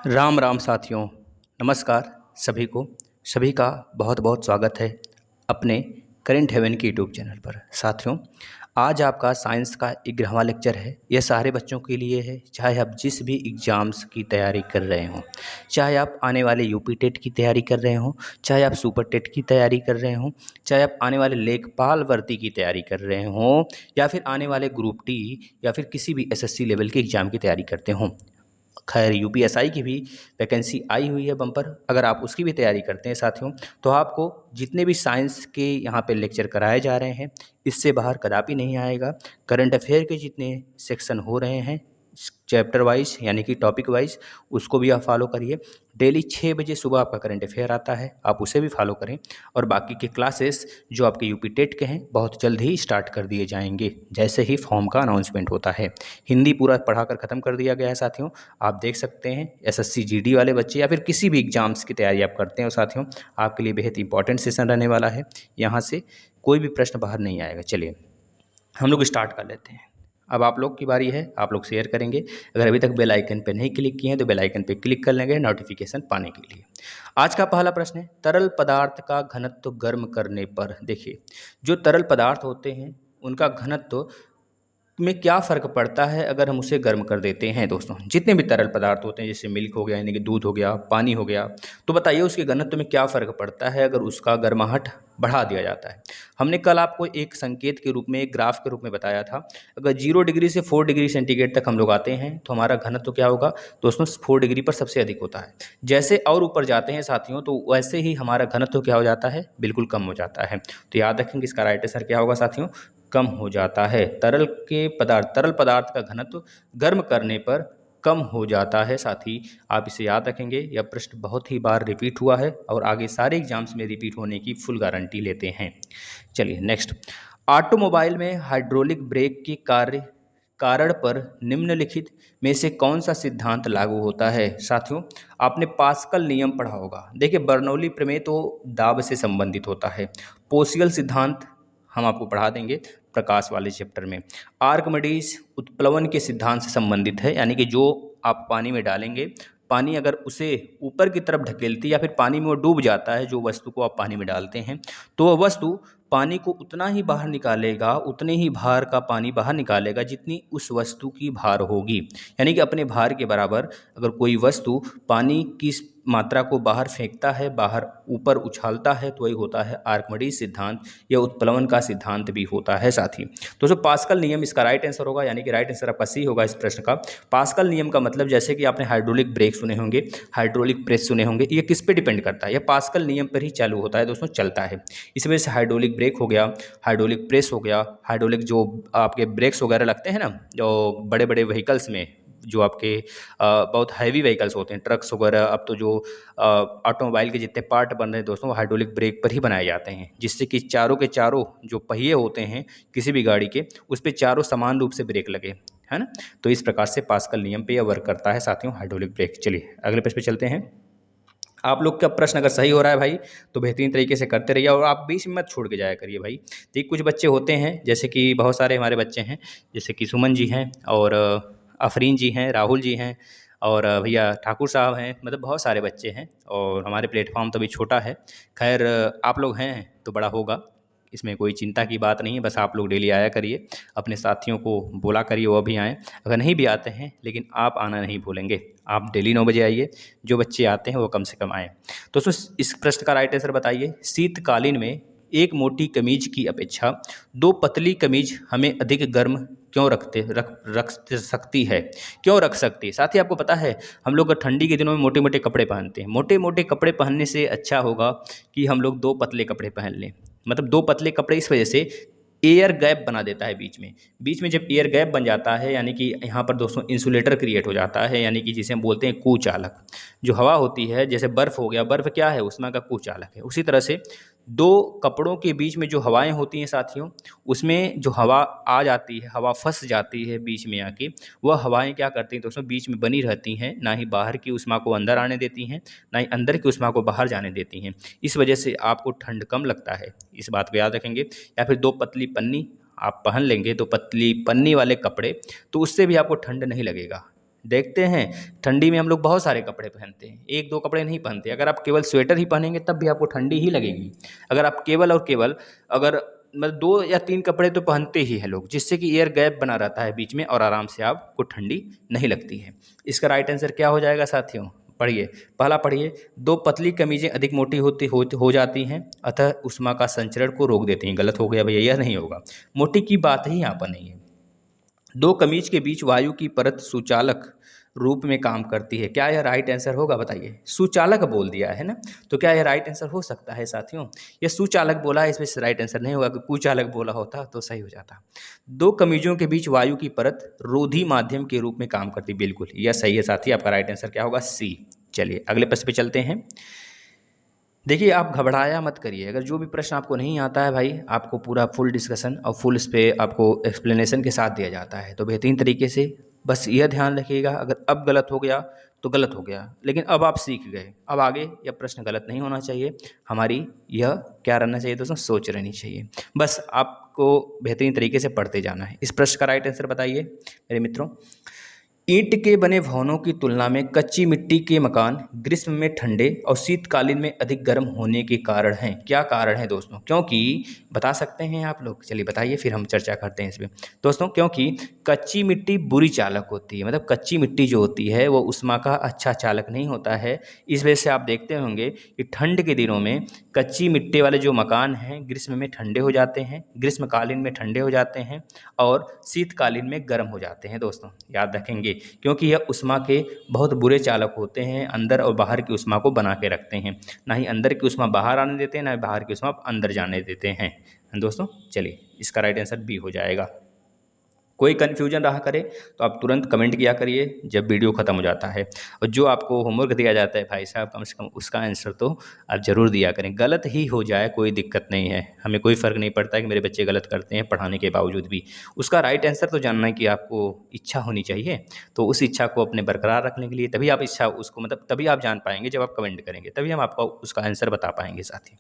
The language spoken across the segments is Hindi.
राम राम साथियों। नमस्कार सभी को। सभी का बहुत बहुत स्वागत है अपने करेंट हेवन के यूट्यूब चैनल पर। साथियों, आज आपका साइंस का 11वां लेक्चर है। यह सारे बच्चों के लिए है, चाहे आप जिस भी एग्ज़ाम्स की तैयारी कर रहे हों, चाहे आप आने वाले यूपी टेट की तैयारी कर रहे हों, चाहे आप सुपर टेट की तैयारी कर रहे हों, चाहे आप आने वाले लेखपाल भर्ती की तैयारी कर रहे हों, या फिर आने वाले ग्रुप टी या फिर किसी भी एसएससी लेवल के एग्ज़ाम की तैयारी करते हों। खैर, यूपीएसआई की भी वैकेंसी आई हुई है बम्पर। अगर आप उसकी भी तैयारी करते हैं साथियों, तो आपको जितने भी साइंस के यहाँ पे लेक्चर कराए जा रहे हैं, इससे बाहर कदापि नहीं आएगा। करंट अफेयर के जितने सेक्शन हो रहे हैं चैप्टर वाइज यानी कि टॉपिक वाइज, उसको भी आप फॉलो करिए। डेली 6 बजे सुबह आपका करंट अफेयर आता है, आप उसे भी फॉलो करें। और बाकी के क्लासेस जो आपके यूपी टेट के हैं, बहुत जल्द ही स्टार्ट कर दिए जाएंगे जैसे ही फॉर्म का अनाउंसमेंट होता है। हिंदी पूरा पढ़ाकर ख़त्म कर दिया गया है साथियों। आप देख सकते हैं एसएससी जीडी वाले बच्चे या फिर किसी भी एग्जाम्स की तैयारी आप करते हो साथियों, आपके लिए बेहद इंपॉर्टेंट सेशन रहने वाला है। यहाँ से कोई भी प्रश्न बाहर नहीं आएगा। चलिए हम लोग स्टार्ट कर लेते हैं। अब आप लोग की बारी है, आप लोग शेयर करेंगे। अगर अभी तक बेल आइकन पे नहीं क्लिक किए हैं तो बेल आइकन पे क्लिक कर लेंगे नोटिफिकेशन पाने के लिए। आज का पहला प्रश्न है, तरल पदार्थ का घनत्व गर्म करने पर। देखिए, जो तरल पदार्थ होते हैं उनका घनत्व में क्या फ़र्क पड़ता है अगर हम उसे गर्म कर देते हैं। दोस्तों, जितने भी तरल पदार्थ होते हैं, जैसे मिल्क हो गया यानी कि दूध हो गया, पानी हो गया, तो बताइए उसके घनत्व में क्या फ़र्क पड़ता है अगर उसका गर्माहट बढ़ा दिया जाता है। हमने कल आपको एक संकेत के रूप में, एक ग्राफ के रूप में बताया था। अगर 0 डिग्री से 4 डिग्री सेंटीग्रेड तक हम लोग आते हैं तो हमारा घनत्व क्या होगा दोस्तों, 4 डिग्री पर सबसे अधिक होता है। जैसे और ऊपर जाते हैं साथियों, तो वैसे ही हमारा घनत्व क्या हो जाता है, बिल्कुल कम हो जाता है। तो याद रखेंगे इसका राइट आंसर क्या होगा साथियों, कम हो जाता है। तरल पदार्थ का घनत्व गर्म करने पर कम हो जाता है। साथ ही आप इसे याद रखेंगे, यह प्रश्न बहुत ही बार रिपीट हुआ है और आगे सारे एग्जाम्स में रिपीट होने की फुल गारंटी लेते हैं। चलिए नेक्स्ट, ऑटोमोबाइल में हाइड्रोलिक ब्रेक के कारण पर निम्नलिखित में से कौन सा सिद्धांत लागू होता है। साथियों, आपने पास्कल नियम पढ़ा होगा। देखिए, बर्नौली प्रमेय तो दाब से संबंधित होता है। पोसियल सिद्धांत हम आपको पढ़ा देंगे प्रकाश वाले चैप्टर में। आर्कमिडीज उत्प्लवन के सिद्धांत से संबंधित है, यानी कि जो आप पानी में डालेंगे, पानी अगर उसे ऊपर की तरफ ढकेलती या फिर पानी में वो डूब जाता है, जो वस्तु को आप पानी में डालते हैं, तो वह वस्तु पानी को उतना ही बाहर निकालेगा, उतने ही भार का पानी बाहर निकालेगा जितनी उस वस्तु की भार होगी। यानी कि अपने भार के बराबर अगर कोई वस्तु पानी की मात्रा को बाहर फेंकता है, बाहर ऊपर उछालता है, तो वही होता है आर्कमिडीज सिद्धांत या उत्प्लवन का सिद्धांत भी होता है साथी। दोस्तों, पास्कल नियम इसका राइट आंसर होगा, यानी कि राइट आंसर आपका सी होगा इस प्रश्न का। पास्कल नियम का मतलब, जैसे कि आपने हाइड्रोलिक ब्रेक सुने होंगे, हाइड्रोलिक प्रेस सुने होंगे, ये किस पे डिपेंड करता है, यह पास्कल नियम पर ही चालू होता है दोस्तों, चलता है। इस वजह से हाइड्रोलिक ब्रेक हो गया, हाइड्रोलिक प्रेस हो गया, हाइड्रोलिक जो आपके ब्रेक्स वगैरह लगते हैं ना, जो बड़े बड़े व्हीकल्स में, जो आपके बहुत हैवी व्हीकल्स होते हैं, ट्रक्स वगैरह, अब तो जो ऑटोमोबाइल के जितने पार्ट बन रहे हैं दोस्तों, वो हाइड्रोलिक ब्रेक पर ही बनाए जाते हैं, जिससे कि चारों के चारों जो पहिए होते हैं किसी भी गाड़ी के, उस पर चारों समान रूप से ब्रेक लगे, है ना। तो इस प्रकार से पास्कल नियम पे यह वर्क करता है साथियों, हाइड्रोलिक ब्रेक। चलिए अगले प्रश्न पे चलते हैं। आप लोग का प्रश्न अगर सही हो रहा है भाई, तो बेहतरीन तरीके से करते रहिए और आप बीच में मत छोड़ के जाया करिए भाई। देखिए, कुछ बच्चे होते हैं, जैसे कि बहुत सारे हमारे बच्चे हैं, जैसे कि सुमन जी हैं और अफरीन जी हैं, राहुल जी हैं और भैया ठाकुर साहब हैं, मतलब बहुत सारे बच्चे हैं और हमारे प्लेटफॉर्म तो अभी छोटा है। खैर, आप लोग हैं तो बड़ा होगा, इसमें कोई चिंता की बात नहीं है। बस आप लोग डेली आया करिए, अपने साथियों को बोला करिए वो भी आएँ। अगर नहीं भी आते हैं, लेकिन आप आना नहीं भूलेंगे। आप डेली 9 बजे आइए, जो बच्चे आते हैं वो कम से कम आएँ। दोस्तों, इस प्रश्न का राइट आंसर बताइए, शीतकालीन में एक मोटी कमीज की अपेक्षा 2 पतली कमीज हमें अधिक गर्म क्यों रख सकती है, क्यों रख सकती है। साथ ही आपको पता है, हम लोग ठंडी के दिनों में मोटे मोटे कपड़े पहनते हैं। मोटे मोटे कपड़े पहनने से अच्छा होगा कि हम लोग 2 पतले कपड़े पहन लें। मतलब 2 पतले कपड़े इस वजह से, एयर गैप बना देता है बीच में जब एयर गैप बन जाता है, यानी कि यहाँ पर दोस्तों इंसुलेटर क्रिएट हो जाता है, यानी कि जिसे हम बोलते हैं कुचालक। जो हवा होती है, जैसे बर्फ़ हो गया, बर्फ़ क्या है, उष्मा का कुचालक है। उसी तरह से 2 कपड़ों के बीच में जो हवाएं होती हैं साथियों, उसमें जो हवा आ जाती है, हवा फंस जाती है बीच में आके, वह हवाएं क्या करती हैं दोस्तों, बीच में बनी रहती हैं, ना ही बाहर की उष्मा को अंदर आने देती हैं, ना ही अंदर की उष्मा को बाहर जाने देती हैं। इस वजह से आपको ठंड कम लगता है, इस बात को याद रखेंगे। या फिर 2 पतली पन्नी आप पहन लेंगे, 2 पतली पन्नी वाले कपड़े, तो उससे भी आपको ठंड नहीं लगेगा। देखते हैं ठंडी में हम लोग बहुत सारे कपड़े पहनते हैं, एक दो कपड़े नहीं पहनते। अगर आप केवल स्वेटर ही पहनेंगे तब भी आपको ठंडी ही लगेगी। अगर आप केवल और केवल अगर मतलब 2 या 3 कपड़े तो पहनते ही हैं लोग, जिससे कि एयर गैप बना रहता है बीच में और आराम से आपको ठंडी नहीं लगती है। इसका राइट आंसर क्या हो जाएगा साथियों? पढ़िए, पहला पढ़िए, 2 पतली कमीज़ें अधिक मोटी हो जाती हैं, अतः ऊष्मा का संचरण को रोक देती हैं। गलत हो गया भैया, यह नहीं होगा। मोटी की बात ही यहाँ पर नहीं है। 2 कमीज के बीच वायु की परत सुचालक रूप में काम करती है। क्या यह राइट आंसर होगा बताइए? सुचालक बोल दिया है ना, तो क्या यह राइट आंसर हो सकता है साथियों? ये सुचालक बोला है, इसमें राइट आंसर नहीं होगा। कि कुचालक बोला होता तो सही हो जाता। 2 कमीजों के बीच वायु की परत रोधी माध्यम के रूप में काम करती है। बिल्कुल यह सही है साथी, आपका राइट आंसर क्या होगा? सी। चलिए अगले प्रश्न पे चलते हैं। देखिए आप घबराया मत करिए, अगर जो भी प्रश्न आपको नहीं आता है भाई, आपको पूरा फुल डिस्कशन और फुल इस पे आपको एक्सप्लेनेशन के साथ दिया जाता है, तो बेहतरीन तरीके से बस यह ध्यान रखिएगा, अगर अब गलत हो गया तो गलत हो गया, लेकिन अब आप सीख गए। अब आगे यह प्रश्न गलत नहीं होना चाहिए। हमारी यह क्या रहना चाहिए दोस्तों? सोच रहनी चाहिए। बस आपको बेहतरीन तरीके से पढ़ते जाना है। इस प्रश्न का राइट आंसर बताइए मेरे मित्रों। ईंट के बने भवनों की तुलना में कच्ची मिट्टी के मकान ग्रीष्म में ठंडे और शीतकालीन में अधिक गर्म होने के कारण हैं। क्या कारण है दोस्तों? क्योंकि बता सकते हैं आप लोग? चलिए बताइए, फिर हम चर्चा करते हैं इस पे। दोस्तों क्योंकि कच्ची मिट्टी बुरी चालक होती है, मतलब कच्ची मिट्टी जो होती है वो ऊष्मा का अच्छा चालक नहीं होता है। इस वजह से आप देखते होंगे कि ठंड के दिनों में कच्ची मिट्टी वाले जो मकान हैं ग्रीष्म में ठंडे हो जाते हैं, ग्रीष्मकालीन में ठंडे हो जाते हैं और शीतकालीन में गर्म हो जाते हैं। दोस्तों याद रखेंगे, क्योंकि यह ऊष्मा के बहुत बुरे चालक होते हैं, अंदर और बाहर की ऊष्मा को बना के रखते हैं। ना ही अंदर की ऊष्मा बाहर आने देते हैं, ना ही बाहर की ऊष्मा अंदर जाने देते हैं। दोस्तों चलिए इसका राइट आंसर बी हो जाएगा। कोई कन्फ्यूजन रहा करे तो आप तुरंत कमेंट किया करिए जब वीडियो ख़त्म हो जाता है। और जो आपको होमवर्क दिया जाता है भाई साहब, कम से कम उसका आंसर तो आप ज़रूर दिया करें। गलत ही हो जाए कोई दिक्कत नहीं है, हमें कोई फ़र्क नहीं पड़ता कि मेरे बच्चे गलत करते हैं पढ़ाने के बावजूद भी। उसका राइट आंसर तो जानना है कि आपको इच्छा होनी चाहिए, तो उस इच्छा को अपने बरकरार रखने के लिए तभी आप इच्छा उसको मतलब तभी आप जान पाएंगे जब आप कमेंट करेंगे, तभी हम आपको उसका आंसर बता पाएंगे साथी।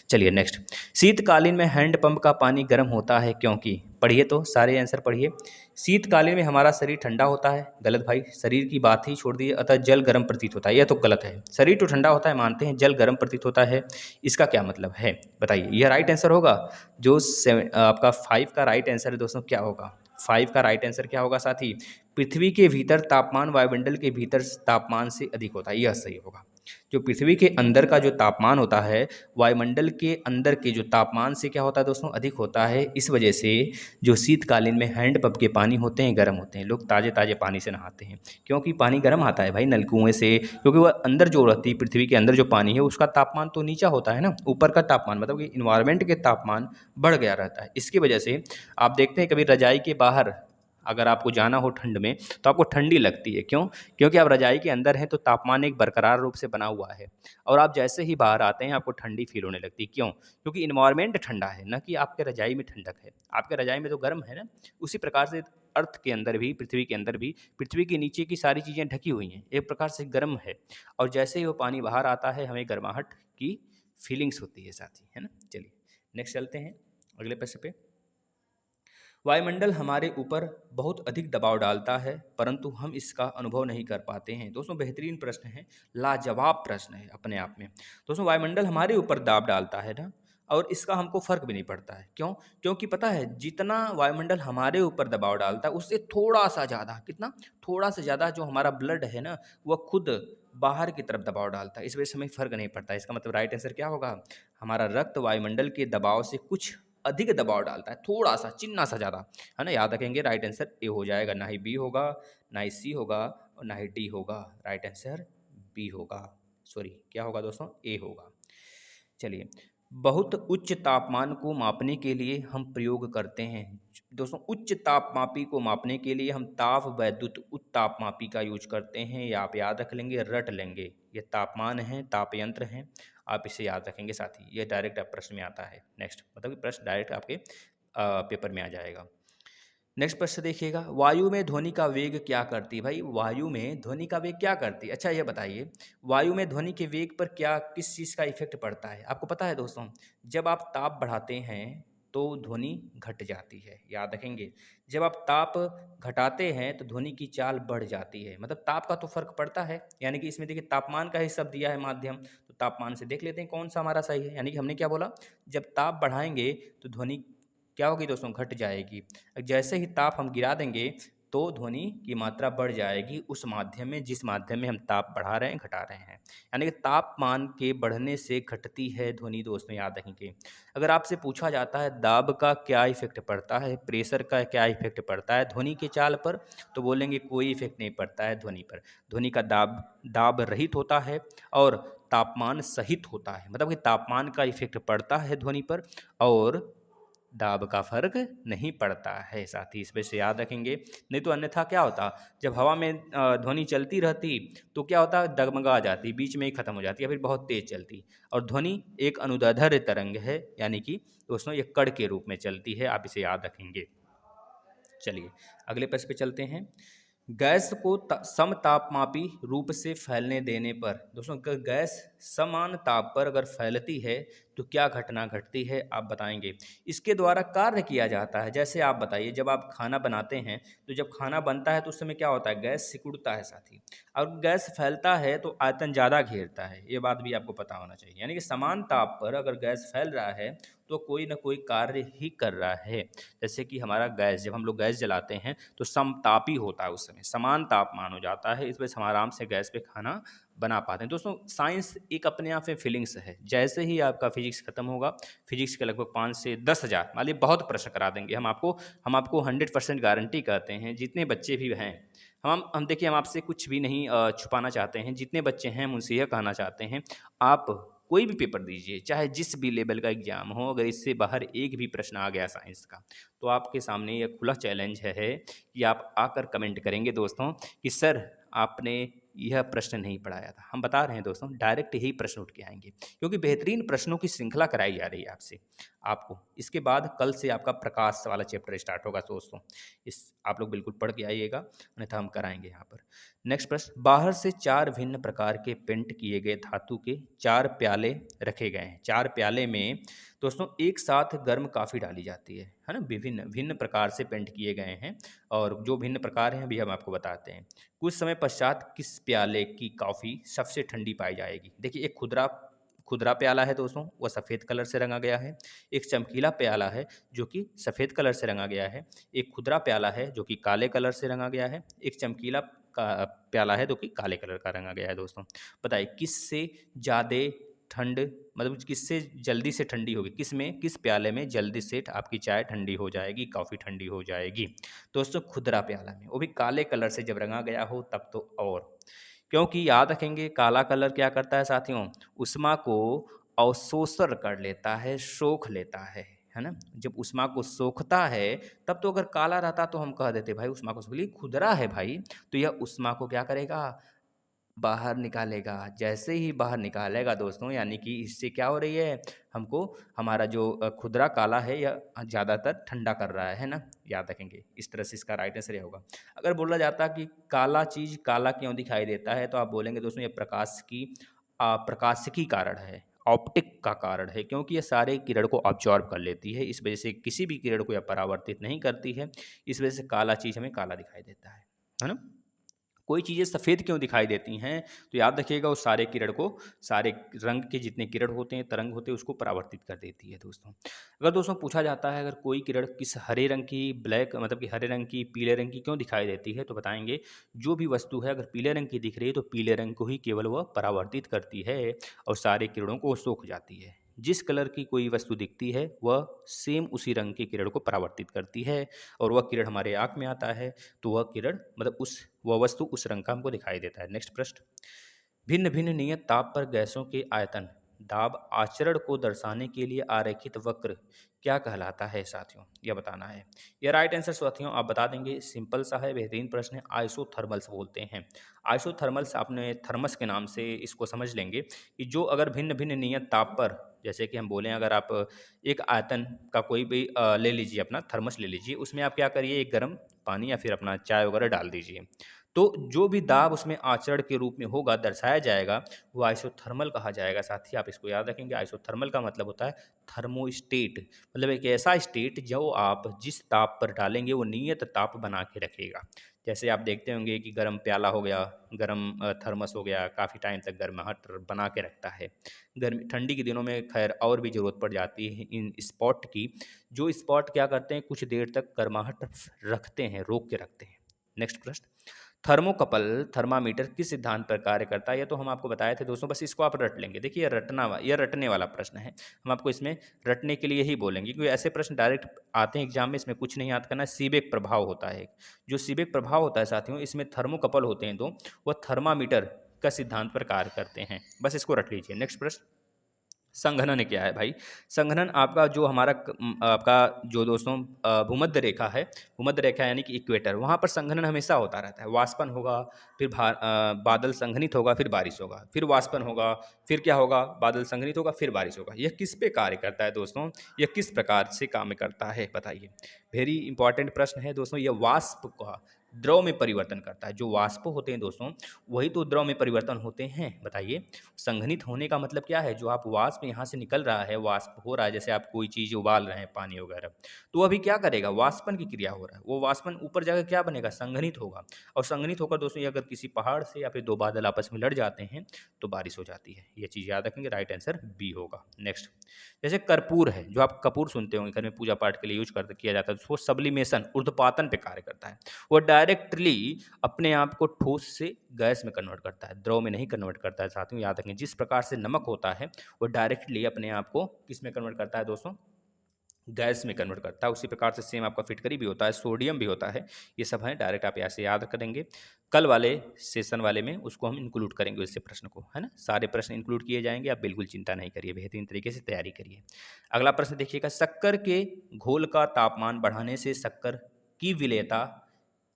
चलिए नेक्स्ट, शीतकालीन में हैंडपंप का पानी गर्म होता है क्योंकि? पढ़िए तो सारे आंसर पढ़िए। शीतकालीन में हमारा शरीर ठंडा होता है। गलत भाई, शरीर की बात ही छोड़ दिए, अतः जल गर्म प्रतीत होता है, यह तो गलत है। शरीर तो ठंडा होता है मानते हैं, जल गर्म प्रतीत होता है, इसका क्या मतलब है बताइए? यह राइट आंसर होगा। जो आपका 5 का राइट आंसर है दोस्तों, क्या होगा? 5 का राइट आंसर क्या होगा साथी? पृथ्वी के भीतर तापमान वायुमंडल के भीतर तापमान से अधिक होता है, यह सही होगा। जो पृथ्वी के अंदर का जो तापमान होता है वायुमंडल के अंदर के जो तापमान से क्या होता है दोस्तों? अधिक होता है। इस वजह से जो शीतकालीन में हैंडपंप के पानी होते हैं गर्म होते हैं, लोग ताज़े ताज़े पानी से नहाते हैं। क्योंकि पानी गर्म आता है भाई नलकुएं से, क्योंकि वह अंदर जो रहती है पृथ्वी के अंदर जो पानी है उसका तापमान तो नीचा होता है ना, ऊपर का तापमान मतलब कि इन्वायरमेंट के तापमान बढ़ गया रहता है। इसकी वजह से आप देखते हैं कभी रजाई के बाहर अगर आपको जाना हो ठंड में तो आपको ठंडी लगती है। क्यों? क्योंकि आप रजाई के अंदर हैं तो तापमान एक बरकरार रूप से बना हुआ है, और आप जैसे ही बाहर आते हैं आपको ठंडी फील होने लगती है। क्यों? क्योंकि इन्वायरमेंट ठंडा है, ना कि आपके रजाई में ठंडक है। आपके रजाई में तो गर्म है ना, उसी प्रकार से अर्थ के अंदर भी, पृथ्वी के अंदर भी, पृथ्वी के नीचे की सारी चीज़ें ढकी हुई हैं, एक प्रकार से गर्म है। और जैसे ही वो पानी बाहर आता है हमें गर्माहट की फीलिंग्स होती है साथी, है ना। चलिए नेक्स्ट चलते हैं अगले प्रश्न पे। वायुमंडल हमारे ऊपर बहुत अधिक दबाव डालता है परंतु हम इसका अनुभव नहीं कर पाते हैं। दोस्तों बेहतरीन प्रश्न है, लाजवाब प्रश्न है अपने आप में। दोस्तों वायुमंडल हमारे ऊपर दाब डालता है ना, और इसका हमको फर्क भी नहीं पड़ता है। क्यों? क्योंकि पता है जितना वायुमंडल हमारे ऊपर दबाव डालता है उससे थोड़ा सा ज़्यादा, कितना थोड़ा सा ज़्यादा जो हमारा ब्लड है ना वह खुद बाहर की तरफ दबाव डालता है। इस वजह से हमें फ़र्क नहीं पड़ता। इसका मतलब राइट आंसर क्या होगा? हमारा रक्त वायुमंडल के दबाव से कुछ अधिक दबाव डालता है, थोड़ा सा, चिन्ना सा ज़्यादा, है ना। याद रखेंगे राइट आंसर ए हो जाएगा, ना ही बी होगा, ना ही सी होगा और ना ही डी होगा। राइट आंसर बी होगा, सॉरी क्या होगा दोस्तों? ए होगा। चलिए, बहुत उच्च तापमान को मापने के लिए हम प्रयोग करते हैं। दोस्तों उच्च तापमापी को मापने के लिए हम ताप वैद्युत उत्तापमापी का यूज करते हैं। या आप याद रख लेंगे, रट लेंगे, ये तापमान है, ताप यंत्र हैं, आप इसे याद रखेंगे साथी। ये डायरेक्ट आप प्रश्न में आता है। नेक्स्ट मतलब कि प्रश्न डायरेक्ट आपके पेपर में आ जाएगा। नेक्स्ट प्रश्न देखिएगा, वायु में ध्वनि का वेग क्या करती है? भाई वायु में ध्वनि का वेग क्या करती है? अच्छा ये बताइए, वायु में ध्वनि के वेग पर क्या किस चीज़ का इफेक्ट पड़ता है? आपको पता है दोस्तों, जब आप ताप बढ़ाते हैं तो ध्वनि घट जाती है। याद रखेंगे, जब आप ताप घटाते हैं तो ध्वनि की चाल बढ़ जाती है। मतलब ताप का तो फर्क पड़ता है, यानी कि इसमें देखिए तापमान का ही शब्द दिया है माध्यम, तो तापमान से देख लेते हैं कौन सा हमारा सही है। यानी कि हमने क्या बोला, जब ताप बढ़ाएंगे तो ध्वनि क्या होगी दोस्तों, घट जाएगी। जैसे ही ताप हम गिरा देंगे तो ध्वनि की मात्रा बढ़ जाएगी उस माध्यम में जिस माध्यम में हम ताप बढ़ा रहे हैं घटा रहे हैं। यानी कि तापमान के बढ़ने से घटती है ध्वनि दोस्तों, याद रखेंगे। अगर आपसे पूछा जाता है दाब का क्या इफेक्ट पड़ता है, प्रेशर का क्या इफेक्ट पड़ता है ध्वनि की चाल पर, तो बोलेंगे कोई इफेक्ट नहीं पड़ता है ध्वनि पर। ध्वनि का दाब दाब रहित होता है और तापमान सहित होता है। मतलब कि तापमान का इफेक्ट पड़ता है ध्वनि पर और दाब का फर्क नहीं पड़ता है। साथ ही इस पे से याद रखेंगे, नहीं तो अन्यथा क्या होता, जब हवा में ध्वनि चलती रहती तो क्या होता, डगमगा जाती, बीच में ही खत्म हो जाती या फिर बहुत तेज चलती। और ध्वनि एक अनुदैर्ध्य तरंग है, यानी कि दोस्तों ये कण के रूप में चलती है, आप इसे याद रखेंगे। चलिए अगले प्रश्न पे चलते हैं। गैस को समतापमापी रूप से फैलने देने पर, दोस्तों अगर गैस समान ताप पर अगर फैलती है तो क्या घटना घटती है, आप बताएंगे। इसके द्वारा कार्य किया जाता है। जैसे आप बताइए, जब आप खाना बनाते हैं तो जब खाना बनता है तो उस समय क्या होता है, गैस सिकुड़ता है साथी। और गैस फैलता है तो आयतन ज़्यादा घेरता है, ये बात भी आपको पता होना चाहिए। यानी कि समान ताप पर अगर गैस फैल रहा है तो कोई ना कोई कार्य ही कर रहा है। जैसे कि हमारा गैस, जब हम लोग गैस जलाते हैं तो समतापी होता है, उस समय समान तापमान हो जाता है, इस वजह से हम आराम से गैस पे खाना बना पाते हैं। दोस्तों साइंस एक अपने आप में फीलिंग्स है। जैसे ही आपका फिजिक्स खत्म होगा, फिजिक्स के लगभग 5 से 10,000 वाले बहुत प्रश्न करा देंगे हम आपको 100% गारंटी करते हैं। जितने बच्चे भी हैं, हम देखिए, हम आपसे कुछ भी नहीं छुपाना चाहते हैं। जितने बच्चे हैं हम उनसे यह कहना चाहते हैं, आप कोई भी पेपर दीजिए, चाहे जिस भी लेवल का एग्जाम हो, अगर इससे बाहर एक भी प्रश्न आ गया साइंस का, तो आपके सामने यह खुला चैलेंज है कि आप आकर कमेंट करेंगे दोस्तों कि सर आपने यह प्रश्न नहीं पढ़ाया था। हम बता रहे हैं दोस्तों, डायरेक्ट यही प्रश्न उठ के आएंगे, क्योंकि बेहतरीन प्रश्नों की श्रृंखला कराई जा रही है आपसे आपको। इसके बाद कल से आपका प्रकाश वाला चैप्टर स्टार्ट होगा दोस्तों, इस आप लोग बिल्कुल पढ़ के आइएगा, अन्यथा हम कराएंगे यहाँ पर। नेक्स्ट प्रश्न, बाहर से 4 भिन्न प्रकार के पेंट किए गए धातु के 4 प्याले रखे गए हैं। 4 प्याले में दोस्तों एक साथ गर्म काफ़ी डाली जाती है ना। विभिन्न भिन्न प्रकार से पेंट किए गए हैं और जो भिन्न प्रकार हैं अभी हम आपको बताते हैं। कुछ समय पश्चात किस प्याले की कॉफ़ी सबसे ठंडी पाई जाएगी। देखिए, एक खुदरा खुदरा प्याला है दोस्तों, वह सफ़ेद कलर से रंगा गया है। एक चमकीला प्याला है जो कि सफ़ेद कलर से रंगा गया है। एक खुदरा प्याला है जो कि काले कलर से रंगा गया है। एक चमकीला का प्याला है जो कि काले कलर का रंगा गया है। दोस्तों बताइए किससे ज़्यादा ठंड, मतलब किससे जल्दी से ठंडी होगी, किस प्याले में जल्दी से आपकी चाय ठंडी हो जाएगी, कॉफ़ी ठंडी हो जाएगी। दोस्तों खुदरा प्याला में, वो भी काले कलर से जब रंगा गया हो तब तो। और क्योंकि याद रखेंगे, काला कलर क्या करता है साथियों, ऊष्मा को अवशोषण कर लेता है, सोख लेता है ना। जब ऊष्मा को सोखता है तब तो अगर काला रहता तो हम कह देते भाई ऊष्मा को सोख ली, खुदरा है भाई, तो यह ऊष्मा को क्या करेगा, बाहर निकालेगा। जैसे ही बाहर निकालेगा दोस्तों, यानी कि इससे क्या हो रही है, हमको हमारा जो खुदरा काला है यह ज़्यादातर ठंडा कर रहा है ना। याद रखेंगे, इस तरह से इसका राइट आंसर होगा। अगर बोला जाता कि काला चीज़ काला क्यों दिखाई देता है, तो आप बोलेंगे दोस्तों ये प्रकाशिकी कारण है, ऑप्टिक का कारण है, क्योंकि ये सारे किरण को ऑब्जॉर्ब कर लेती है। इस वजह से किसी भी किरण को यह परावर्तित नहीं करती है, इस वजह से काला चीज़ हमें काला दिखाई देता है ना। कोई चीज़ें सफ़ेद क्यों दिखाई देती हैं, तो याद रखिएगा वो सारे किरण को, सारे रंग के जितने किरण होते हैं, तरंग होते हैं, उसको परावर्तित कर देती है दोस्तों। अगर दोस्तों पूछा जाता है अगर कोई किरण किस हरे रंग की, ब्लैक मतलब कि हरे रंग की, पीले रंग की क्यों दिखाई देती है, तो बताएंगे जो भी वस्तु है अगर पीले रंग की दिख रही है तो पीले रंग को ही केवल वह परावर्तित करती है और सारे किरणों को सोख जाती है। जिस कलर की कोई वस्तु दिखती है वह सेम उसी रंग की किरण को परावर्तित करती है और वह किरण हमारे आँख में आता है तो वह किरण मतलब वह वस्तु उस रंग का हमको दिखाई देता है। नेक्स्ट प्रश्न, भिन्न भिन्न नियत ताप पर गैसों के आयतन दाब आचरण को दर्शाने के लिए आरेखित वक्र क्या कहलाता है साथियों, यह बताना है। यह राइट आंसर साथियों आप बता देंगे, सिंपल सा है, बेहतरीन प्रश्न है। आइसोथर्मल्स बोलते हैं। आइसोथर्मल्स आपने थर्मस के नाम से इसको समझ लेंगे कि जो अगर भिन्न भिन्न नियत ताप पर, जैसे कि हम बोलें अगर आप एक आयतन का कोई भी ले लीजिए, अपना थर्मस ले लीजिए, उसमें आप क्या करिए, एक गर्म पानी या फिर अपना चाय वगैरह डाल दीजिए। तो जो भी दाब उसमें आचरण के रूप में होगा, दर्शाया जाएगा, वो आइसोथर्मल कहा जाएगा। साथ ही आप इसको याद रखेंगे, आइसोथर्मल का मतलब होता है थर्मोस्टेट, मतलब एक ऐसा स्टेट जो आप जिस ताप पर डालेंगे वो नियत ताप बना के रखेगा। जैसे आप देखते होंगे कि गर्म प्याला हो गया, गर्म थर्मस हो गया, काफ़ी टाइम तक गर्माहट बना के रखता है। गर्मी ठंडी के दिनों में खैर और भी ज़रूरत पड़ जाती है इन स्पॉट की, जो स्पॉट क्या करते हैं, कुछ देर तक गर्माहट रखते हैं, रोक के रखते हैं। नेक्स्ट प्रश्न, थर्मोकपल थर्मामीटर किस सिद्धांत पर कार्य करता है? ये तो हम आपको बताए थे दोस्तों, बस इसको आप रट लेंगे। देखिए ये रटने वाला प्रश्न है, हम आपको इसमें रटने के लिए ही बोलेंगे, क्योंकि ऐसे प्रश्न डायरेक्ट आते हैं एग्जाम में, इसमें कुछ नहीं याद करना। सीबेक प्रभाव होता है, जो सीबेक प्रभाव होता है साथियों, इसमें थर्मोकपल होते हैं, तो वह थर्मामीटर का सिद्धांत पर कार्य करते हैं। बस इसको रट लीजिए। नेक्स्ट प्रश्न, संघनन क्या है भाई? संघनन आपका जो हमारा आपका जो दोस्तों भूमध्य रेखा है, भूमध्य रेखा यानी कि इक्वेटर, वहाँ पर संघनन हमेशा होता रहता है। वाष्पन होगा, फिर बादल संघनित होगा, फिर बारिश होगा, फिर वाष्पन होगा, फिर क्या होगा, बादल संघनित होगा, फिर बारिश होगा। यह किस पे कार्य करता है दोस्तों? यह किस प्रकार से काम करता है बताइए? वेरी इंपॉर्टेंट प्रश्न है दोस्तों। यह वाष्प का द्रव में परिवर्तन करता है। जो वाष्प होते हैं दोस्तों, वही तो द्रव में परिवर्तन होते हैं। बताइए, संघनित होने का मतलब क्या है? जो आप वाष्प यहाँ से निकल रहा है, वाष्प हो रहा है, जैसे आप कोई चीज़ उबाल रहे हैं, पानी वगैरह, तो अभी क्या करेगा? वाष्पन की क्रिया हो रहा है। वो वाष्पन ऊपर जाकर क्या बनेगा? संघनित होगा। और संघनित होकर दोस्तों, ये अगर किसी पहाड़ से या फिर दो बादल आपस में लड़ जाते हैं तो बारिश हो जाती है। ये चीज़ याद रखेंगे, राइट आंसर बी होगा। नेक्स्ट, जैसे कर्पूर है, जो आप कपूर सुनते होंगे, घर में पूजा पाठ के लिए यूज कर किया जाता है, तो वो सब्लिमेशन ऊर्ध्वपातन पे कार्य करता है। वो डायरेक्टली अपने आप को ठोस से गैस में कन्वर्ट करता है, द्रव में नहीं कन्वर्ट करता है। साथियों याद रखें, जिस प्रकार से नमक होता है वो डायरेक्टली अपने आप को किस में कन्वर्ट करता है दोस्तों? गैस में कन्वर्ट करता है। उसी प्रकार से सेम आपका फिटकरी भी होता है, सोडियम भी होता है। ये सब है, डायरेक्ट आप ऐसे याद करेंगे। कल वाले सेशन वाले में उसको हम इंक्लूड करेंगे, इससे प्रश्न को, है ना, सारे प्रश्न इंक्लूड किए जाएंगे। आप बिल्कुल चिंता नहीं करिए, बेहतरीन तरीके से तैयारी करिए। अगला प्रश्न देखिएगा, शक्कर के घोल का तापमान बढ़ाने से शक्कर की विलेयता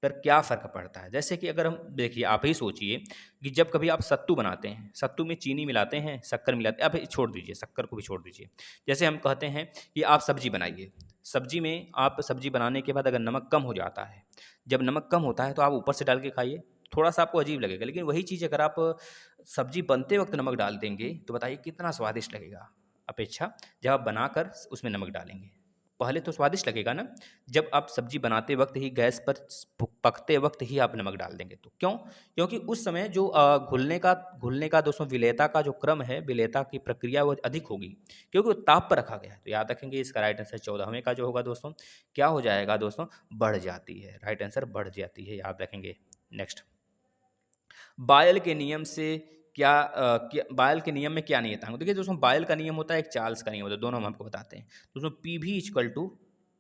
पर क्या फ़र्क पड़ता है? जैसे कि अगर हम देखिए, आप ही सोचिए कि जब कभी आप सत्तू बनाते हैं, सत्तू में चीनी मिलाते हैं, शक्कर मिलाते हैं, अब छोड़ दीजिए, शक्कर को भी छोड़ दीजिए। जैसे हम कहते हैं कि आप सब्जी बनाइए, सब्जी में आप सब्जी बनाने के बाद अगर नमक कम हो जाता है, जब नमक कम होता है तो आप ऊपर से डाल के खाइए, थोड़ा सा आपको अजीब लगेगा। लेकिन वही चीज़ अगर आप सब्जी बनते वक्त नमक डाल देंगे तो बताइए कितना स्वादिष्ट लगेगा, अपेक्षा जब आप बनाकर उसमें नमक डालेंगे। पहले तो स्वादिष्ट लगेगा ना, जब आप सब्जी बनाते वक्त ही, गैस पर पकते वक्त ही आप नमक डाल देंगे तो। क्यों? क्योंकि उस समय जो घुलने का दोस्तों विलेयता का जो क्रम है, विलेयता की प्रक्रिया वो अधिक होगी, क्योंकि वो ताप पर रखा गया है। तो याद रखेंगे, इसका राइट आंसर 14वें का जो होगा दोस्तों, क्या हो जाएगा दोस्तों? बढ़ जाती है। राइट आंसर बढ़ जाती है, याद रखेंगे। नेक्स्ट, बायल के नियम से बायल के नियम में क्या नियतांक? देखिए दोस्तों, बायल का नियम होता है, एक चार्ल्स का नियम होता है, दोनों हम आपको बताते हैं दोस्तों। पी भी इक्वल टू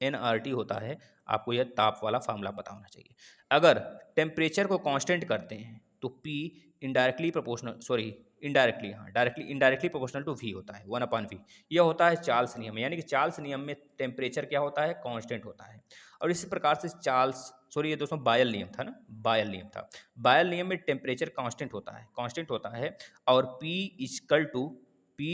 NRT होता है। आपको यह ताप वाला फार्मूला पता होना चाहिए। अगर टेम्परेचर को कांस्टेंट करते हैं तो P indirectly proportional, sorry, indirectly, हाँ, इनडायरेक्टली प्रोपोर्शनल टू V होता है, 1/V। यह होता है चार्ल्स नियम, यानी कि चार्ल्स नियम में टेम्परेचर क्या होता है? कांस्टेंट होता है। और इसी प्रकार से ये दोस्तों बायल नियम था ना, बायल नियम था। बायल नियम में टेम्परेचर कांस्टेंट होता है, और P equal to P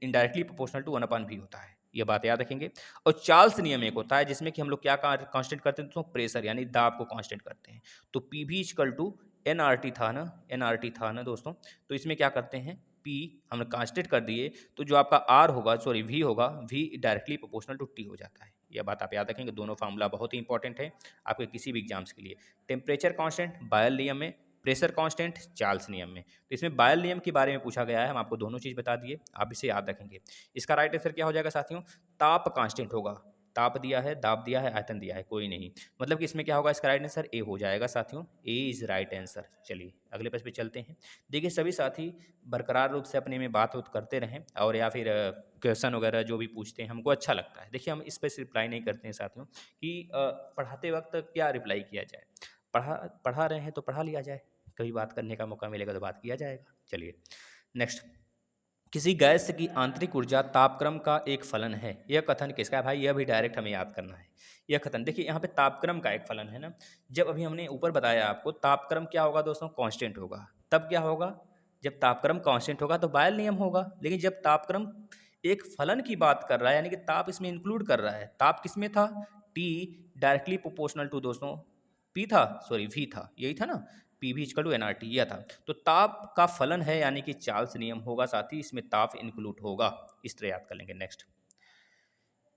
indirectly proportional to 1/V होता है। ये बात याद रखेंगे। और चार्ल्स नियम एक होता है जिसमें कि हम लोग क्या कांस्टेंट करते हैं दोस्तों? प्रेशर, यानी दाब को कांस्टेंट करते हैं। तो पी भी इक्वल टू NRT था ना, NRT था ना दोस्तों। तो इसमें क्या करते हैं, P हमने कांस्टेंट कर दिए, तो जो आपका R होगा, सॉरी V होगा, V directly proportional to T हो जाता है। यह बात आप याद रखेंगे। दोनों फार्मूला बहुत ही इंपॉर्टेंट है आपके किसी भी एग्जाम्स के लिए। टेम्परेचर कांस्टेंट बायल नियम में, प्रेशर कांस्टेंट चार्ल्स नियम में। तो इसमें बायल नियम के बारे में पूछा गया है, हम आपको दोनों चीज़ बता दिए, आप इसे याद रखेंगे। इसका राइट आंसर क्या हो जाएगा साथियों? ताप कांस्टेंट होगा। ताप दिया है, दाब दिया है, आयतन दिया है, कोई नहीं, मतलब कि इसमें क्या होगा? इसका राइट आंसर ए हो जाएगा साथियों। ए इज राइट आंसर। चलिए अगले प्रश्न पे चलते हैं। देखिए, सभी साथी बरकरार रूप से अपने में बात करते रहें, और या फिर क्वेश्चन वगैरह जो भी पूछते हैं हमको अच्छा लगता है। देखिए, हम इस पर रिप्लाई नहीं करते हैं साथियों कि पढ़ाते वक्त क्या रिप्लाई किया जाए। पढ़ा रहे हैं तो पढ़ा लिया जाए, कभी बात करने का मौका मिलेगा तो बात किया जाएगा। चलिए नेक्स्ट, किसी गैस की आंतरिक ऊर्जा तापक्रम का एक फलन है, यह कथन किसका है भाई? यह भी डायरेक्ट हमें याद करना है। यह कथन देखिए, यहाँ पे तापक्रम का एक फलन है ना, जब अभी हमने ऊपर बताया आपको, तापक्रम क्या होगा दोस्तों? कांस्टेंट होगा। तब क्या होगा? जब तापक्रम कांस्टेंट होगा तो बायल नियम होगा। लेकिन जब तापक्रम एक फलन की बात कर रहा है, यानी कि ताप इसमें इंक्लूड कर रहा है, ताप किसमें था? T डायरेक्टली प्रोपोर्शनल टू दोस्तों P था, सॉरी V था, यही था ना। P V equal to N R T, यह था। तो ताप का फलन है यानी कि चार्ल्स नियम होगा, साथ ही इसमें ताप इंक्लूड होगा, इस तरह याद कर लेंगे। नेक्स्ट,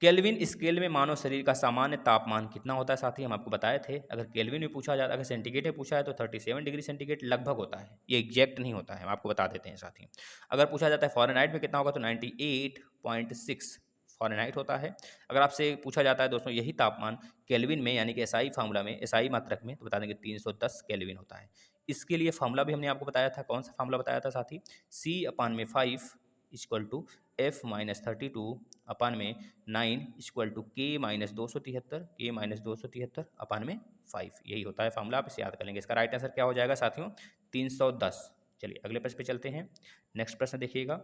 केल्विन स्केल में मानव शरीर का सामान्य तापमान कितना होता है साथी, हम आपको बताए थे। अगर केल्विन में पूछा जाता है, अगर सेंटीग्रेड में पूछा है तो 37 डिग्री सेंटीग्रेड लगभग होता है, ये एग्जैक्ट नहीं होता है, हम आपको बता देते हैं साथी। अगर पूछा जाता है फ़ारेनहाइट में कितना होगा तो 98.6 फ़ारेनहाइट होता है। अगर आपसे पूछा जाता है दोस्तों यही तापमान केल्विन में यानी कि एसआई फार्मूला में, एसआई मात्रक में, तो बता देंगे 310 केल्विन होता है। इसके लिए फार्मूला भी हमने आपको बताया था, कौन सा फार्मूला बताया था साथी, C/5 इक्वल टू F-32 अपान में 9 इक्वल टू K-273 K-273 अपान में 5, यही होता है फार्मूला, आप इसे याद कर लेंगे। इसका राइट आंसर क्या हो जाएगा साथियों, 310। चलिए अगले प्रश्न पे चलते हैं। नेक्स्ट प्रश्न देखिएगा,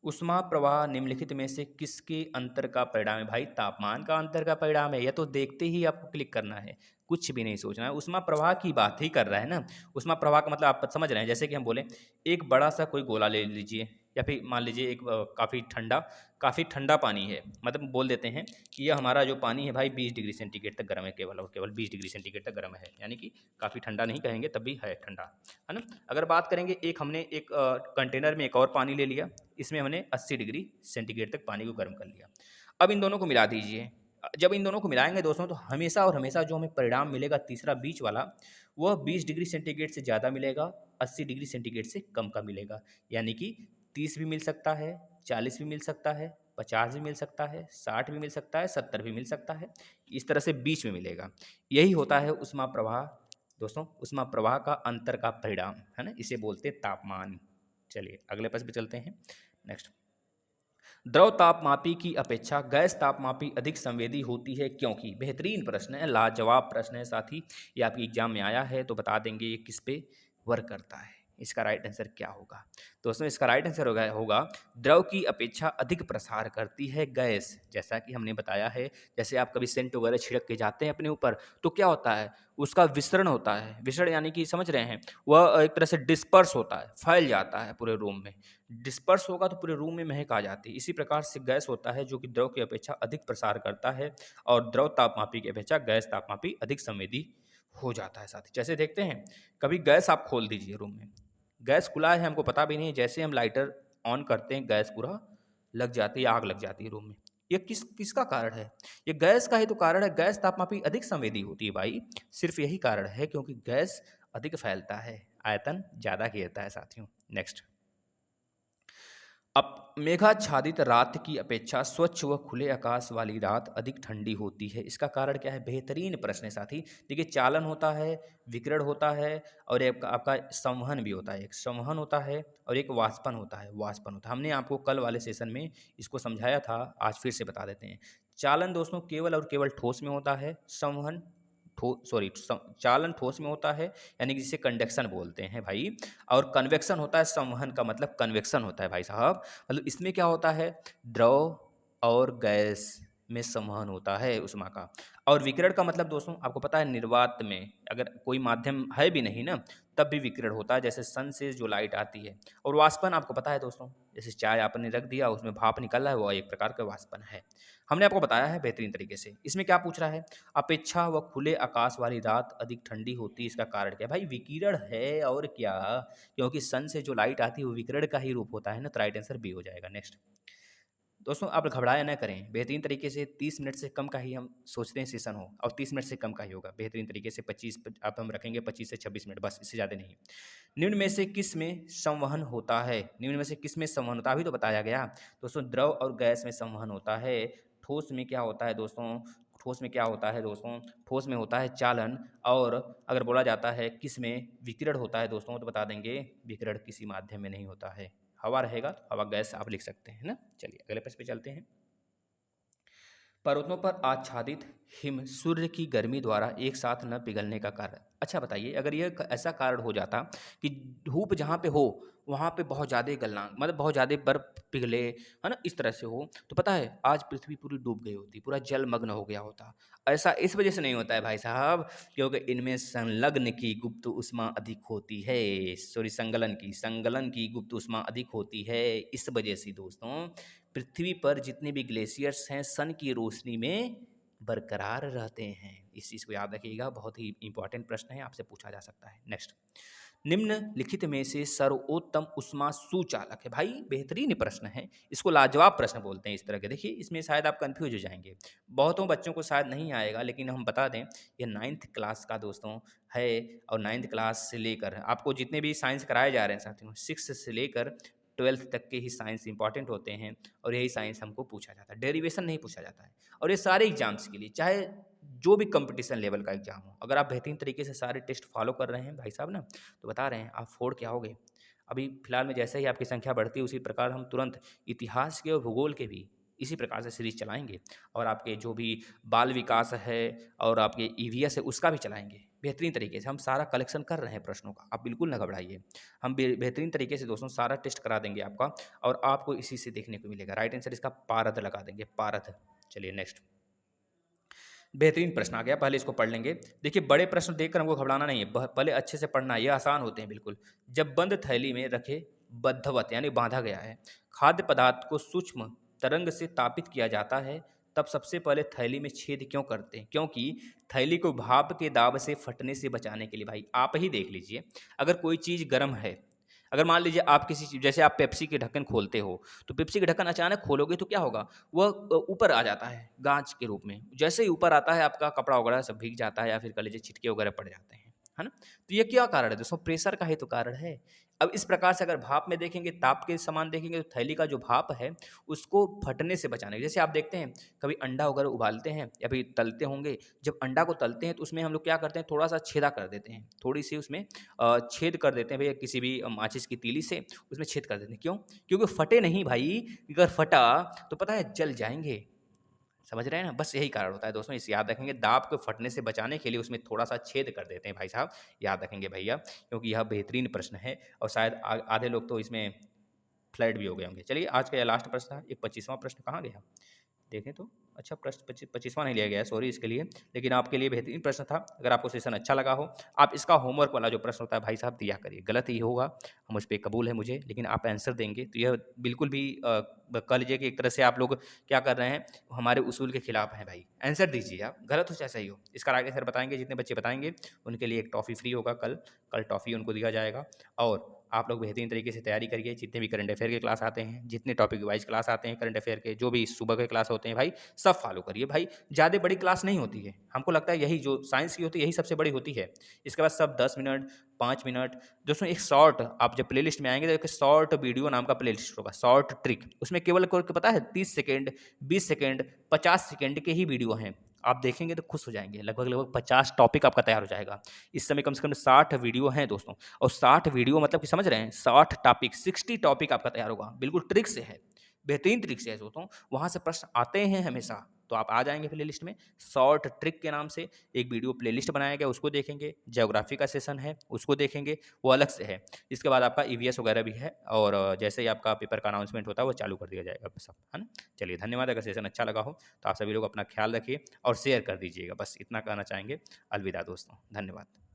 उष्मा प्रवाह निम्नलिखित में से किसके अंतर का परिणाम है। भाई तापमान का अंतर का परिणाम है, यह तो देखते ही आपको क्लिक करना है, कुछ भी नहीं सोचना है, उष्मा प्रवाह की बात ही कर रहा है ना। उष्मा प्रवाह का मतलब आप समझ रहे हैं, जैसे कि हम बोले एक बड़ा सा कोई गोला ले लीजिए, या फिर मान लीजिए एक काफ़ी ठंडा पानी है, मतलब बोल देते हैं कि यह हमारा जो पानी है भाई 20 डिग्री सेंटीग्रेड तक गर्म है, केवल और केवल 20 डिग्री सेंटीग्रेड तक गर्म है, यानी कि काफ़ी ठंडा नहीं कहेंगे तब भी है ठंडा, है ना। अगर बात करेंगे हमने एक कंटेनर में एक और पानी ले लिया, इसमें हमने 80 डिग्री सेंटीग्रेड तक पानी को गर्म कर लिया। अब इन दोनों को मिला दीजिए, जब इन दोनों को मिलाएंगे दोस्तों तो हमेशा और हमेशा जो हमें परिणाम मिलेगा तीसरा बीच वाला, वह 20 डिग्री सेंटीग्रेड से ज़्यादा मिलेगा, 80 डिग्री सेंटीग्रेड से कम का मिलेगा। यानी कि 30 भी मिल सकता है, 40 भी मिल सकता है, 50 भी मिल सकता है, 60 भी मिल सकता है, 70 भी मिल सकता है, इस तरह से बीच में मिलेगा। यही होता है उष्मा प्रवाह दोस्तों, उष्मा प्रवाह का अंतर का परिणाम, है ना, इसे बोलते हैं तापमान। चलिए अगले प्रश्न पे चलते हैं। नेक्स्ट, द्रव तापमापी की अपेक्षा गैस तापमापी अधिक संवेदी होती है क्योंकि, बेहतरीन प्रश्न है, लाजवाब प्रश्न है साथी, ये आपके एग्जाम में आया है तो बता देंगे ये किस पे वर्क करता है। इसका राइट आंसर क्या होगा दोस्तों, इसका राइट आंसर होगा द्रव की अपेक्षा अधिक प्रसार करती है गैस। जैसा कि हमने बताया है, जैसे आप कभी सेंट वगैरह छिड़क के जाते हैं अपने ऊपर, तो क्या होता है उसका विसरण होता है, विसरण यानी कि समझ रहे हैं, वह एक तरह से डिस्पर्स होता है, फैल जाता है पूरे रूम में। डिस्पर्स होगा तो पूरे रूम में महक आ जाती है। इसी प्रकार से गैस होता है जो कि द्रव की अपेक्षा अधिक प्रसार करता है, और द्रव तापमापी की अपेक्षा गैस तापमापी अधिक संवेदी हो जाता है साथी। जैसे देखते हैं, कभी गैस आप खोल दीजिए रूम में, गैस खुला है हमको पता भी नहीं है, जैसे हम लाइटर ऑन करते हैं गैस पूरा लग जाती है, आग लग जाती है रूम में। ये किसका कारण है, ये गैस का ही तो कारण है। गैस तापमापी अधिक संवेदी होती है भाई, सिर्फ यही कारण है, क्योंकि गैस अधिक फैलता है, आयतन ज़्यादा घेरता है साथियों। नेक्स्ट, अब मेघाच्छादित रात की अपेक्षा स्वच्छ व खुले आकाश वाली रात अधिक ठंडी होती है, इसका कारण क्या है, बेहतरीन प्रश्न है साथी। देखिए चालन होता है, विकिरण होता है, और एक आपका संवहन भी होता है, एक संवहन होता है और एक वाष्पन होता है, वाष्पन होता है। हमने आपको कल वाले सेशन में इसको समझाया था, आज फिर से बता देते हैं। चालन दोस्तों केवल और केवल ठोस में होता है, संवहन चालन ठोस में होता है, यानी कि जिसे कंडक्शन बोलते हैं भाई, और कन्वेक्शन होता है, संवहन का मतलब कन्वेक्शन होता है भाई साहब। मतलब इसमें क्या होता है, द्रव और गैस में संवहन होता है उष्मा का। और विकिरण का मतलब दोस्तों आपको पता है, निर्वात में अगर कोई माध्यम है भी नहीं ना, तब भी विकिरण होता है, जैसे सन से जो लाइट आती है। और वाष्पन आपको पता है दोस्तों, जैसे चाय आपने रख दिया उसमें भाप निकल रहा है, वो एक प्रकार का वाष्पन है। हमने आपको बताया है बेहतरीन तरीके से। इसमें क्या पूछ रहा है, अपेक्षा व खुले आकाश वाली रात अधिक ठंडी होती है, इसका कारण क्या है भाई, विकिरण है और क्या, क्योंकि सन से जो लाइट आती है वो विकिरण का ही रूप होता है ना, तो राइट आंसर बी हो जाएगा। नेक्स्ट दोस्तों, आप घबराया ना करें, बेहतरीन तरीके से 30 मिनट से कम का ही हम सोचते हैं सेशन हो, और 30 मिनट से कम का ही होगा, बेहतरीन तरीके से 25 आप हम रखेंगे 25 से 26 मिनट, बस इससे ज़्यादा नहीं। निम्न में से किस में संवहन होता है, निम्न में से किस में संवहन होता है, अभी तो बताया गया दोस्तों, द्रव और गैस में संवहन होता है। ठोस में क्या होता है दोस्तों, ठोस में क्या होता है दोस्तों, ठोस में होता है चालन, और अगर बोला जाता है किस में विकिरण होता है दोस्तों, तो बता देंगे विकिरण किसी माध्यम में नहीं होता है। हवा रहेगा तो हवा गैस आप लिख सकते हैं ना। चलिए अगले प्रश्न पे चलते हैं। पर्वतों पर आच्छादित हिम सूर्य की गर्मी द्वारा एक साथ न पिघलने का कारण। अच्छा बताइए, अगर यह ऐसा कारण हो जाता कि धूप जहाँ पे हो वहाँ पे बहुत ज़्यादा गलना, मतलब बहुत ज़्यादा बर्फ पिघले, है ना, इस तरह से हो, तो पता है आज पृथ्वी पूरी डूब गई होती, पूरा जलमग्न हो गया होता। ऐसा इस वजह से नहीं होता है भाई साहब, क्योंकि इनमें संलग्न की गुप्त उष्मा अधिक होती है, सॉरी संगलन की गुप्त उष्मा अधिक होती है। इस वजह से दोस्तों पृथ्वी पर जितने भी ग्लेशियर्स हैं सन की रोशनी में बरकरार रहते हैं। इस चीज़ को याद रखिएगा, बहुत ही इंपॉर्टेंट प्रश्न है, आपसे पूछा जा सकता है। नेक्स्ट, निम्नलिखित में से सर्वोत्तम ऊष्मा सुचालक है। भाई बेहतरीन प्रश्न है, इसको लाजवाब प्रश्न बोलते हैं इस तरह के। देखिए इसमें शायद आप कंफ्यूज हो जाएंगे, बहुतों बच्चों को शायद नहीं आएगा, लेकिन हम बता दें ये 9th क्लास का दोस्तों है। और 9th क्लास से लेकर आपको जितने भी साइंस कराए जा रहे हैं साथियों, 6 से लेकर 12th तक के ही साइंस इंपॉर्टेंट होते हैं, और यही साइंस हमको पूछा जाता है, डेरिवेशन नहीं पूछा जाता है। और ये सारे एग्जाम्स के लिए, चाहे जो भी कंपटीशन लेवल का एग्जाम हो, अगर आप बेहतरीन तरीके से सारे टेस्ट फॉलो कर रहे हैं भाई साहब ना, तो बता रहे हैं आप फोड़ के आओगे। अभी फिलहाल में जैसे ही आपकी संख्या बढ़ती है उसी प्रकार हम तुरंत इतिहास के और भूगोल के भी इसी प्रकार से सीरीज चलाएंगे, और आपके जो भी बाल विकास है और आपके ईवीएस है उसका भी चलाएंगे बेहतरीन तरीके से। हम सारा कलेक्शन कर रहे हैं प्रश्नों का, आप बिल्कुल ना घबराइए। हम बेहतरीन तरीके से दोस्तों सारा टेस्ट करा देंगे आपका, और आपको इसी से देखने को मिलेगा। राइट आंसर इसका पारद लगा देंगे, पारद। चलिए नेक्स्ट बेहतरीन प्रश्न आ गया, पहले इसको पढ़ लेंगे। देखिए बड़े प्रश्न देखकर हमको घबराना नहीं है, पहले अच्छे से पढ़ना है, ये आसान होते हैं बिल्कुल। जब बंद थैली में रखे बद्धवत यानी बांधा गया है खाद्य पदार्थ को सूक्ष्म तरंग से तापित किया जाता है, तब सबसे पहले थैली में छेद क्यों करते हैं? क्योंकि थैली को भाप के दाब से फटने से बचाने के लिए। भाई आप ही देख लीजिए, अगर कोई चीज़ गर्म है, अगर मान लीजिए आप किसी चीज़, जैसे आप पेप्सी के ढक्कन खोलते हो, तो पेप्सी के ढक्कन अचानक खोलोगे तो क्या होगा, वह ऊपर आ जाता है गाँच के रूप में। जैसे ही ऊपर आता है आपका कपड़ा वगैरह सब भीग जाता है, या फिर कह लीजिए छिटके वगैरह पड़ जाते हैं, है ना? तो ये क्या कारण है दोस्तों? प्रेशर का ही तो कारण है। अब इस प्रकार से अगर भाप में देखेंगे, ताप के समान देखेंगे, तो थैली का जो भाप है उसको फटने से बचाने के, जैसे आप देखते हैं कभी अंडा वगैरह उबालते हैं या फिर तलते होंगे, जब अंडा को तलते हैं तो उसमें हम लोग क्या करते हैं, थोड़ा सा छेदा कर देते हैं, थोड़ी सी उसमें छेद कर देते हैं भैया, किसी भी माचिस की तीली से उसमें छेद कर देते हैं। क्यों? क्योंकि फटे नहीं भाई, अगर फटा तो पता है जल जाएंगे। समझ रहे हैं ना? बस यही कारण होता है दोस्तों, इसे याद रखेंगे। दाब को फटने से बचाने के लिए उसमें थोड़ा सा छेद कर देते हैं भाई साहब, याद रखेंगे भैया, क्योंकि यह बेहतरीन प्रश्न है, और शायद आधे लोग तो इसमें फ्लैट भी हो गए होंगे। चलिए आज का यह लास्ट प्रश्न था, ये 25वां प्रश्न कहाँ गया देखें तो। अच्छा प्रश्न 25वां नहीं लिया गया है, सॉरी इसके लिए, लेकिन आपके लिए बेहतरीन प्रश्न था। अगर आपको सेशन अच्छा लगा हो, आप इसका होमवर्क वाला जो प्रश्न होता है भाई साहब दिया करिए। गलत ही होगा, हम उस पे कबूल है मुझे, लेकिन आप आंसर देंगे तो यह बिल्कुल भी कह लीजिए कि एक तरह से आप लोग क्या कर रहे हैं, हमारे उसूल के खिलाफ हैं भाई। आंसर दीजिए आप, गलत हो चाहे सही हो। इसका आगे सर बताएंगे, जितने बच्चे बताएंगे उनके लिए एक टॉफ़ी फ्री होगा, कल टॉफ़ी उनको दिया जाएगा। और आप लोग बेहतरीन तरीके से तैयारी करिए, जितने भी करंट अफेयर के क्लास आते हैं, जितने टॉपिक वाइज क्लास आते हैं करंट अफेयर के, जो भी सुबह के क्लास होते हैं भाई, सब फॉलो करिए भाई। ज़्यादा बड़ी क्लास नहीं होती है, हमको लगता है यही जो साइंस की होती है यही सबसे बड़ी होती है। इसके बाद सब 10 मिनट 5 मिनट दोस्तों, एक शॉर्ट, आप जब प्ले लिस्ट में आएंगे तो एक शॉर्ट वीडियो नाम का प्ले लिस्ट होगा, शॉर्ट ट्रिक। उसमें केवल पता है 30 सेकेंड 20 सेकेंड 50 सेकेंड के ही वीडियो हैं, आप देखेंगे तो खुश हो जाएंगे। लगभग 50 टॉपिक आपका तैयार हो जाएगा। इस समय कम से कम 60 वीडियो हैं दोस्तों, और 60 वीडियो मतलब कि समझ रहे हैं, 60 टॉपिक 60 टॉपिक आपका तैयार होगा, बिल्कुल ट्रिक से है, बेहतरीन ट्रिक से है दोस्तों। वहाँ से प्रश्न आते हैं हमेशा, तो आप आ जाएंगे प्ले लिस्ट में। शॉर्ट ट्रिक के नाम से एक वीडियो प्ले लिस्ट बनाया गया, उसको देखेंगे। ज्योग्राफी का सेशन है उसको देखेंगे, वो अलग से है। इसके बाद आपका ईवीएस वगैरह भी है, और जैसे ही आपका पेपर का अनाउंसमेंट होता है वो चालू कर दिया जाएगा सब, है ना? चलिए धन्यवाद। अगर सेशन अच्छा लगा हो तो आप सभी लोग अपना ख्याल रखिए और शेयर कर दीजिएगा, बस इतना कहना चाहेंगे। अलविदा दोस्तों, धन्यवाद।